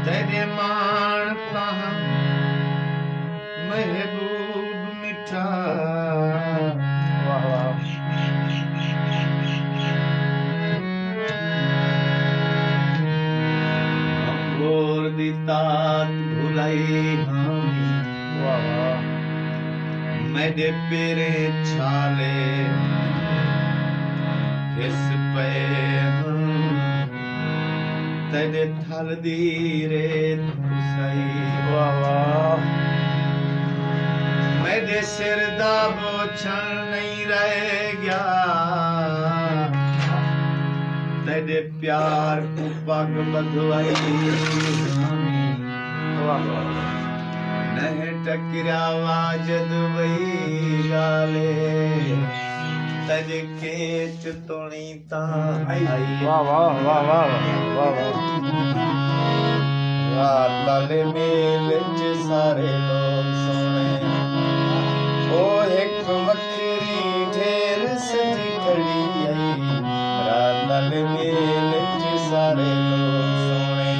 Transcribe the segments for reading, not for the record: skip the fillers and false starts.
तेरे मान तां महबूब मिठा अंगूर दी तात भुलाई मेरे पेरे छाले किस पे तेरे थल दी रेत सही मेरे सिर दा बोछण नहीं रह गया तेरे प्यार को पग बधवाई नहीं टकरा वाजद वही गाले तज केच तुणी तां आई वाह वाह वाह वाह वाह रात वाले मेल च सारे लोग सोने ओ एक वखरी ढेर सजी खड़ी आई रात वाले मेल च सारे लोग सोने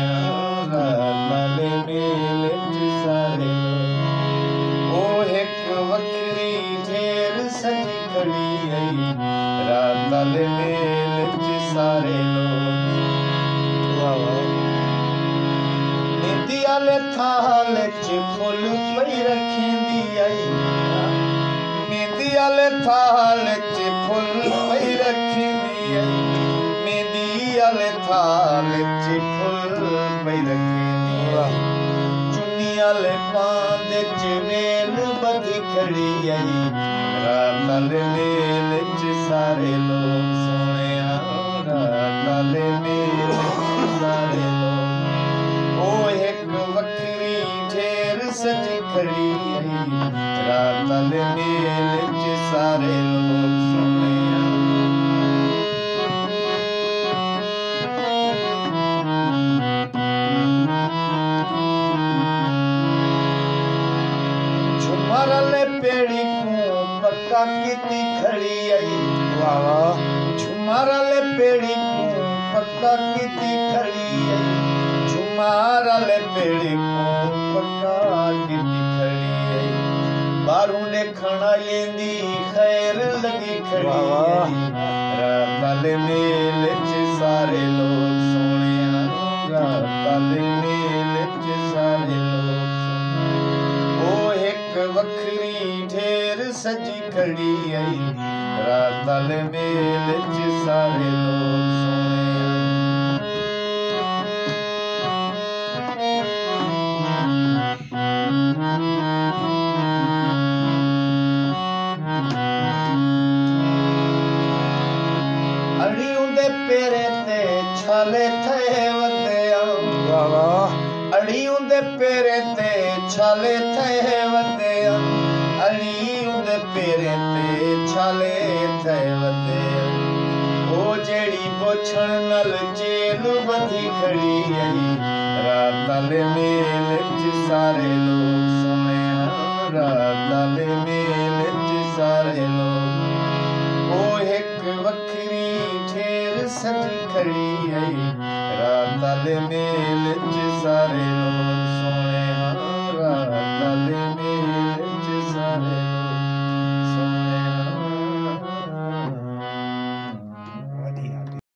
रात वाले मेल च सारे लोग ओ एक वखरी ढेर सजी खड़ी आई रात वाले मेल च सारे लोग मेहंदी आले थाल च फुल पई रखींदी आई मेहंदी आले थाल च फुल पई रखींदी आई मेहंदी आले थाल च फुल पई रखींदी आई चुन्नी आले पांदे च मेल बधी खड़ी आई रात वाले मेल च सारे लोग सोने रात वाले मेल च सारे लोग ओ एक वखरी ढेर सजी खड़ी आई रात वाले मेल च सारे लोग सोने झुमर ले पेड़ी को पक्का कीती खड़ी आई वाह झुमर ले पेड़ी को पक्का कीती खड़ी आई झुमर ले पेड़ी को पक्का कीती खड़ी आई बारू देखण आईंदी खैर लगी खड़ी आई रात वाले मेल च सारे लोग सोने रात वाले मेल च सारे लोग ओ एक वखरी ढेर सजी खड़ी आई रात वाले मेल च सारे लोग सोने अड़ी उंदे पेरे ते छाले थे वंदे अड़ी उंदे पेरे ते छाले थे वंदे अड़ी उंदे पेरे ते छाले थे वंदे ओ जेड़ी बोछण नल चेल बधी खड़ी आई रात वाले मेल च सारे लोग सोने रात वाले मेल च सारे लोग ओ एक वखरी ढेर सजी खड़ी आई रात वाले मेल च सारे लोग